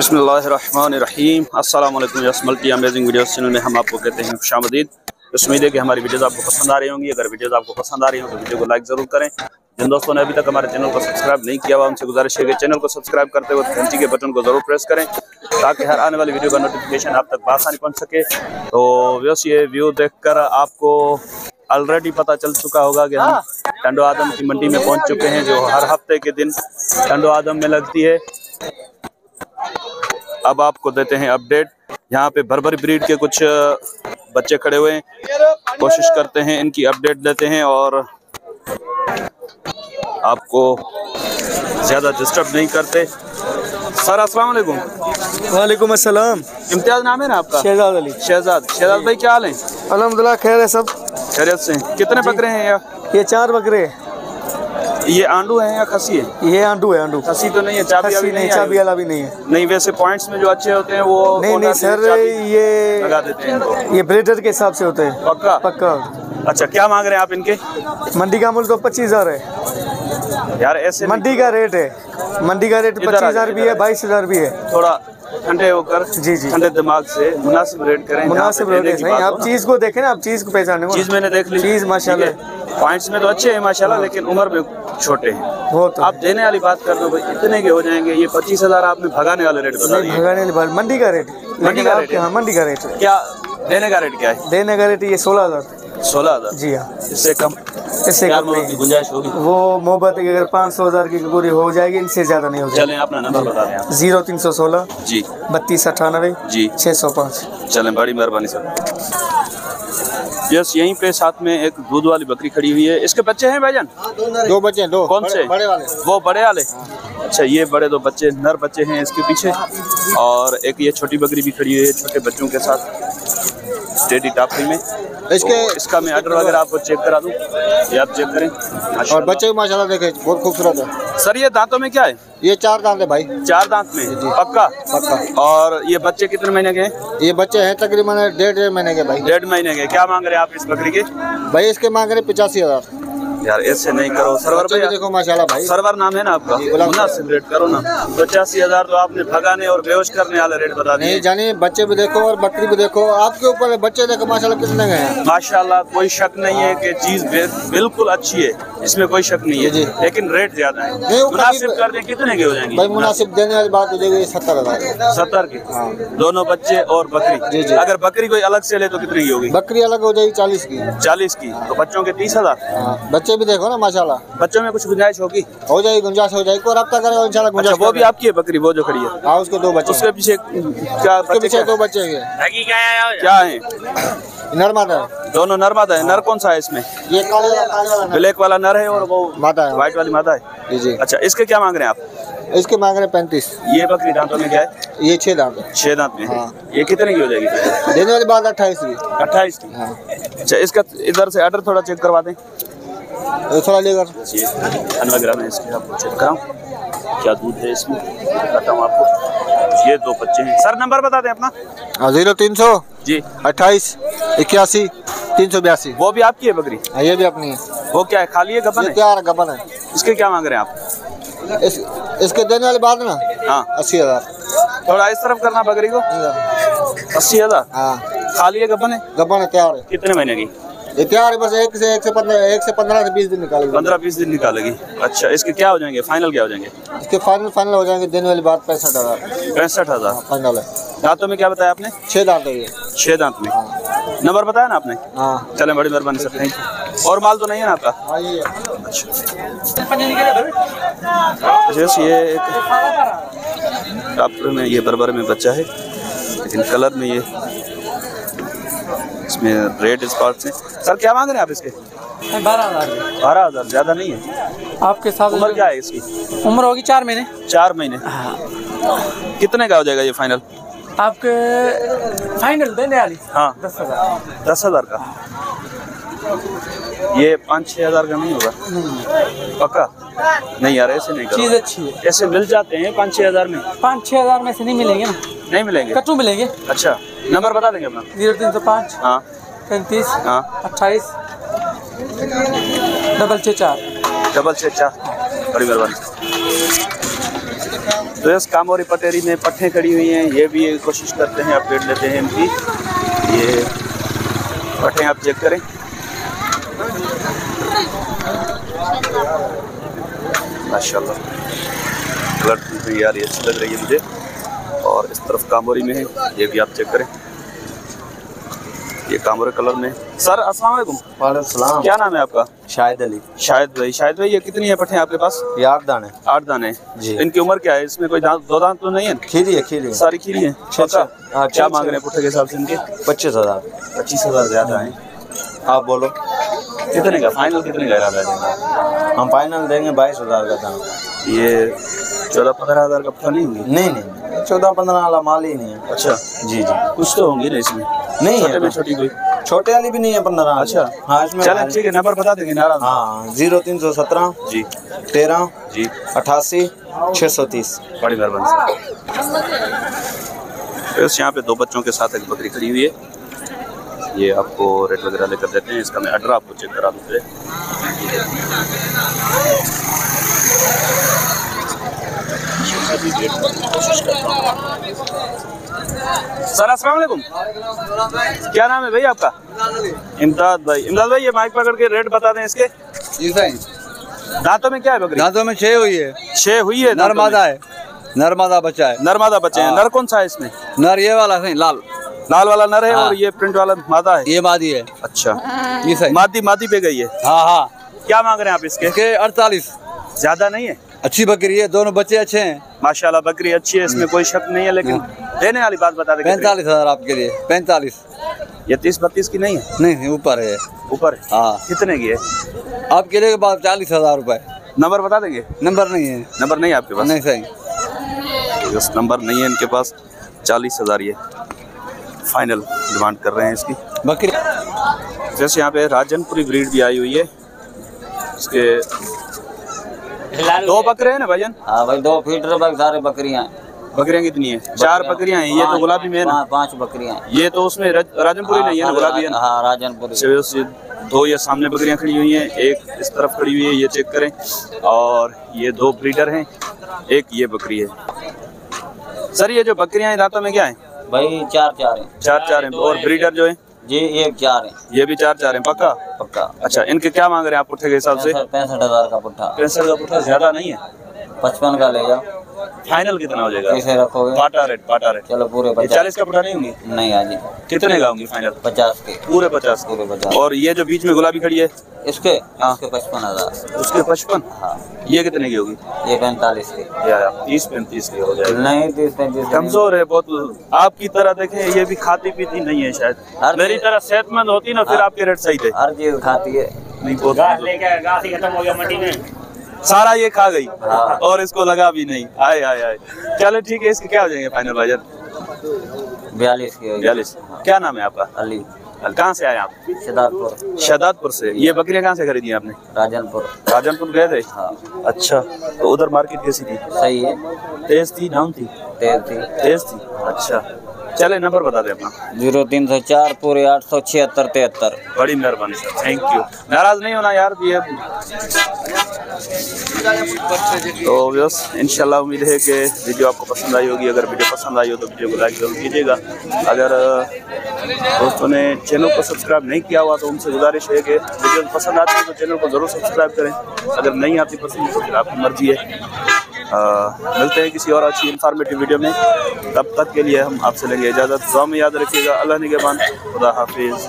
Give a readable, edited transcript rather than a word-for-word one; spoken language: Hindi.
बिस्मिल्लाहिर्रहमानिर्रहीम। अस्सलाम वालेकुम। Yes multi amazing videos channel में हम आपको कहते हैं खुशामदीद। उम्मीद है कि हमारी वीडियोस आपको पसंद आ रही होंगी। अगर वीडियोस आपको पसंद आ रही हो तो वीडियो को लाइक ज़रूर करें। जिन दोस्तों ने अभी तक हमारे चैनल को सब्सक्राइब नहीं किया हुआ उनसे गुजारिश है कि चैनल को सब्सक्राइब करते हुए घंटी के बटन को ज़रूर प्रेस करें ताकि हर आने वाली वीडियो का नोटिफिकेशन आप तक आसानी पहुँच सके। तो व्यवस्थ ये व्यू देखकर आपको ऑलरेडी पता चल चुका होगा कि हम टंडो आदम की मंडी में पहुंच चुके हैं, जो हर हफ्ते के दिन टंडो आदम में लगती है। अब आपको देते हैं अपडेट। यहाँ पे बर्बर ब्रीड के कुछ बच्चे खड़े हुए हैं, कोशिश करते हैं इनकी अपडेट देते हैं और आपको ज़्यादा डिस्टर्ब नहीं करते। सर अस्सलाम वालेकुम। वालेकुम अस्सलाम। इम्तियाज नाम है ना आपका? शहजाद अली। शहजाद भाई क्या हाल है? अल्हम्दुलिल्लाह खैर है, सब खैरियत से। कितने बकरे हैं यार? ये 4 बकरे। ये आंडू है या खसी है? ये आंडू है। आंडू खसी तो नहीं है? चाबी खसी नहीं, चाबी वाला भी नहीं है। नहीं, वैसे पॉइंट्स में जो अच्छे होते हैं वो नहीं सर, ये लगा देते हैं इनको। ये ब्रीडर के हिसाब से होते हैं। पक्का। अच्छा, क्या मांग रहे हैं आप इनके? मंडी का मूल्य तो 25,000 है यार। ऐसे मंडी का रेट है। मंडी का रेट 25,000 भी है, 22,000 भी है। थोड़ा ठंडे होकर जी ठंडे दिमाग से मुनासिब रेट करें। मुनासिब रेट नहीं, आप चीज को देखें ना, आप चीज को पहचाने। चीज मैंने देख ली, चीज माशाल्लाह पॉइंट्स में तो अच्छे हैं माशाल्लाह, लेकिन उम्र में छोटे हैं। वो तो आप देने वाली बात कर दो भाई, इतने के हो जाएंगे। ये 25,000 आपने भगाने वाले रेट बता दिए। भगाने वाले मंडी का रेट। मंडी का रेट? हाँ, मंडी का रेट। क्या देने का रेट क्या है? देने का रेट ये 16,000। 16,000? जी हाँ। इससे कम? इससे कम नहीं गुंजाइश होगी? वो मोहब्बत अगर 500,000 की पूरी हो जाएगी, इनसे ज्यादा नहीं हो जाएगी। चलें, अपना नंबर बता दें आप। 0316 जी 3298 जी 605। चलें, बड़ी मेहरबानी सर। यस, यहीं पे साथ में एक दूध वाली बकरी खड़ी हुई है। इसके बच्चे हैं भाईजान? 2 बच्चे हैं। 2 कौन से? बड़े वाले। वो बड़े वाले? अच्छा, ये बड़े 2 बच्चे नर बच्चे हैं इसके पीछे, और एक ये छोटी बकरी भी खड़ी हुई है छोटे बच्चों के साथ टेडी टापरी में। इसका मैं ऑर्डर वगैरह आपको चेक करा दूं, ये आप चेक करें। और बच्चे भी माशाल्लाह देखें बहुत खूबसूरत है। सर ये दांतों में क्या है? ये 4 दांत है भाई। 4 दांत में? पक्का? और ये बच्चे कितने महीने के हैं? ये बच्चे हैं तकरीबन 1.5 महीने के भाई। 1.5 महीने के। क्या मांग रहे हैं आप इस बकरी के? भाई इसके मांग रहे 85,000। यार ऐसे नहीं करो। सरवर भाई देखो माशाल्लाह भाई। सरवर नाम है ना आपका? मुनासिब रेट करो ना। 85,000 तो आपने भगाने और बेहोश करने वाले रेट बता दिए। नहीं जानिए, बच्चे भी देखो और बकरी भी देखो, आपके ऊपर है। बच्चे देखो माशाल्लाह कितने गए हैं। माशाल्लाह, कोई शक नहीं है कि चीज बिल्कुल अच्छी है, इसमें कोई शक नहीं है, लेकिन रेट ज्यादा है। मुनासिब कर दें, कितने के हो जाएंगे भाई? मुनासिब देने वाली बात हो जाएगी 70,000। 70 की? दोनों बच्चे और बकरी? अगर बकरी कोई अलग से ले तो कितने की होगी? बकरी अलग हो जाएगी 40 की। 40 की? तो बच्चों के 30,000। बच्चे भी देखो ना माशाल्लाह। बच्चों में कुछ गुंजाइश होगी? हो जाएगी, गुंजाइश हो जाएगी। और रब्ता करेगा इंशाल्लाह गुंजाइश। वो भी आपकी है बकरी, वो जो खड़ी है? हाँ, उसके 2 बच्चे। उसके पीछे क्या? पीछे 2 बच्चे हैं। क्या है? नर मादा है। दोनों नर मादा है? नर कौन सा है इसमें? ये काले वाला ब्लैक वाला नर है और वो मादा है, व्हाइट वाली मादा है। जी। अच्छा, इसके क्या मांग रहे हैं आप? इसके मांग रहे 35। ये बकरी दांतों में क्या है? ये 6 दांत है। 6 दांत में? हाँ। ये कितने की हो जाएगी? देने वाली बात 28 की। 28 की? हाँ। अच्छा, इसका इधर से ऑर्डर थोड़ा चेक करवा दें। थोड़ा लेकर वगैरह में इसके आपको चेक कराऊँ क्या दूध है इसमें, बताता हूँ आपको। ये 2 बच्चे हैं। सर नंबर बता दें अपना। 0300 जी 28 81 382। वो भी आपकी है बकरी? ये भी अपनी है। वो क्या है, खाली है गबन है? तैयार गबन है। इसके क्या मांग रहे हैं आप? इसके देने वाली बात ना? हाँ 80,000। थोड़ा इस तरफ करना बकरी को। 80,000? हाँ। खाली है गबन है? गबन है, तैयार है। कितने महीने की? ये तैयार है, बस 1 से 15 से 20 दिन निकालेगी। 15-20 दिन निकालेगी। अच्छा, इसके क्या हो जाएंगे फाइनल? क्या हो जाएंगे इसके? फाइनल हो जाएंगे देने वाली बात 65,000। 65,000 फाइनल है। दांतों में क्या बताया आपने? 6 दांत है ये। 6 दांत में? नंबर बताया ना आपने? हाँ। चलें, बड़ी मेहरबानी सर, थैंक यू। और माल तो नहीं है ना आपका? हाँ, ये अच्छा, ये एक टापर में, ये बर्बर में बच्चा है, लेकिन कलर में ये इसमें रेड स्पॉट्स हैं। सर क्या मांग रहे हैं आप इसके? 12,000। 12,000 ज़्यादा नहीं है आपके साथ? उम्र क्या है इसकी? उम्र होगी 4 महीने। 4 महीने? हाँ। कितने का हो जाएगा ये फाइनल? आपके फाइनल देने वाली? हाँ 10,000। 10,000 का? ये 5-6 हज़ार का नहीं होगा? पक्का? नहीं यार, ऐसे नहीं करो। चीज़ अच्छी है। ऐसे मिल जाते हैं 5-6 हज़ार में? 5-6 हज़ार में से नहीं मिलेंगे ना? नहीं मिलेंगे? कट्टू मिलेंगे। अच्छा, नंबर बता देंगे अपना। 0305 हाँ 35 हाँ 28 664। 664। बड़ी मेहरबानी। तो इस कामोरी पटेरी में पट्ठे खड़ी हुई हैं, ये भी कोशिश करते हैं, अपडेट लेते हैं इनकी। ये पट्ठे आप चेक करें, माशाल्लाह कलर यार ये अच्छी लग रही है मुझे। और इस तरफ कामोरी में है, ये भी आप चेक करें, ये कामोरी कलर में। सर अस्सलाम वालेकुम। वालेकुम सलाम। क्या नाम है आपका? शाहिद अली। शाहिद भाई, शाहिद भाई ये कितनी है पट्ठे आपके पास? ये 8 दाने। 8 दाने जी। इनकी उम्र क्या है? इसमें कोई दो दांत तो नहीं है? खीरी है, खीरी है। सारी खीरी है। अच्छा। हाँ, क्या मांग रहे हैं पुट्ठे के हिसाब से इनके? 25,000। 25,000 ज्यादा है। आप बोलो कितने का फाइनल, कितने का इरादा है? हम फाइनल देंगे 22,000 का दाम। ये 14-15 हज़ार का पट्ठा नहीं होंगी? नहीं 14-15 वाला माल ही नहीं है। अच्छा जी जी, कुछ तो होंगी ना इसमें? नहीं छोटे है, में छोटी कोई? छोटे वाली भी नहीं है 15। अच्छा हाँ इसमें चलें ठीक है, नंबर बता देंगे नाराज। हाँ 0317 जी 13 जी 88 630। बड़ी मेहरबानी सर। यहाँ पे 2 बच्चों के साथ एक बकरी खड़ी हुई है, ये आपको रेट वगैरह लेकर देते हैं। इसका मैं ऑर्डर आपको चेक करा दूँ। सर अस्सलाम वालेकुम। क्या नाम है भाई आपका? इमदाद भाई। इमदाद भाई ये माइक पकड़ के रेट बता दें इसके। जी सही। दांतों में क्या है बकरी? दांतों में 6 हुई है। 6 हुई है। नरमादा है, नरमादा बच्चा है। नरमादा बच्चे हैं। नर कौन सा है इसमें? नर ये वाला सही, लाल लाल वाला नर है। हाँ। और ये प्रिंट वाला मादा है। ये मादी है। अच्छा ये सही। मादी पे गई है। हाँ हाँ। क्या मांग रहे हैं आप इसके? इसके 48। ज्यादा नहीं है? अच्छी बकरी है, दोनों बच्चे अच्छे हैं। माशाल्लाह बकरी अच्छी है, इसमें कोई शक नहीं है। लेकिन देने वाली बात बता दें। 45,000 आपके लिए। 45। ये 30-32 की नहीं है? नहीं ऊपर है। ऊपर है। हाँ कितने की है? आपके लिए बाद 40,000 रुपए। नंबर बता देंगे? नंबर नहीं है। नंबर नहीं है आपके पास? नहीं सही। बस नंबर नहीं है इनके पास। 40,000 ये फाइनल डिमांड कर रहे हैं इसकी बकरी। जैसे यहाँ पे राजनपुरी ब्रीड भी आई हुई है। इसके 2 बकरे हैं ना भाईजान? हाँ भाई 2 फीटर भाई सारे बकरियाँ। बकरियाँ कितनी है? 4 बकरियाँ हैं। ये तो गुलाबी में है ना? 5 बकरियाँ। ये तो उसमें राजनपुरी नहीं है ना, गुलाबी है ना? हाँ राजनपुरी। से 2 ये सामने बकरियाँ खड़ी हुई हैं, एक इस तरफ खड़ी हुई है, ये चेक करें। और ये 2 ब्रीडर हैं, एक ये बकरी है। सर ये जो बकरियाँ हैं दांतों में क्या है? भाई 4 है। 4 हैं। और ब्रीडर जो है? जी 1-4 है। ये भी 4 हैं। पक्का? पक्का। अच्छा इनके क्या मांग रहे हैं आप पुट्ठे के हिसाब से? 65,000 का पुट्ठा। 65 का पुट्ठा ज्यादा नहीं है? 55 का ले जाओ। फाइनल कितना हो जाएगा? कैसे रखोगे? पाटा रेट। चलो पूरे 50। 40 का पुट्ठा नहीं होंगी? नहीं आजी। कितने का होंगी फाइनल? 50 के। पूरे 50? पूरे 50। और ये जो बीच में गुलाबी खड़ी है इसके? हाँ। इसके 55,000। उसके 55? हाँ। ये कितने की होगी? ये 45 के। यार 30-35 की हो जाएगी। नहीं 30-35 कमजोर है बहुत। आपकी तरह देखें ये भी खाती पीती नहीं है शायद। मेरी तरह सेहतमंद होती ना फिर आपके रेट सही थे। हर चीज खाती है। नहीं बहुत घास ही खत्म हो गया मंडी में, सारा ये खा गई। हाँ। और इसको लगा भी नहीं। आए आए आए। चलो ठीक है, इसके क्या हो जाएंगे फाइनल भाईजान? 42 की होगी। 42। क्या नाम है आपका? अली। कहाँ से आए आप? शदादपुर। शहदादपुर से। ये बकरियां कहाँ से खरीदी आपने? राजनपुर। राजनपुर गए थे? हाँ। अच्छा तो उधर मार्केट कैसी थी? सही है। तेज थी डाउन थी? तेज थी। तेज थी। अच्छा चले नंबर बता दें अपना। 0304 पूरे 876 73। बड़ी मेहरबानी सर, थैंक यू। नाराज नहीं होना यार भी है। तो बस इंशाल्लाह उम्मीद है कि वीडियो आपको पसंद आई होगी। अगर वीडियो पसंद आई हो तो वीडियो को लाइक जरूर कीजिएगा। अगर दोस्तों ने चैनल को सब्सक्राइब नहीं किया हुआ तो उनसे गुजारिश है कि वीडियो पसंद आती है तो चैनल को ज़रूर सब्सक्राइब करें। अगर नहीं आती पसंद तो फिर आपकी मर्जी है। मिलते हैं किसी और अच्छी इन्फॉर्मेटिव वीडियो में। तब तक के लिए हम आपसे लेंगे इजाज़त। दुआ में याद रखिएगा। अल्लाह निगहबान। खुदा हाफिज़।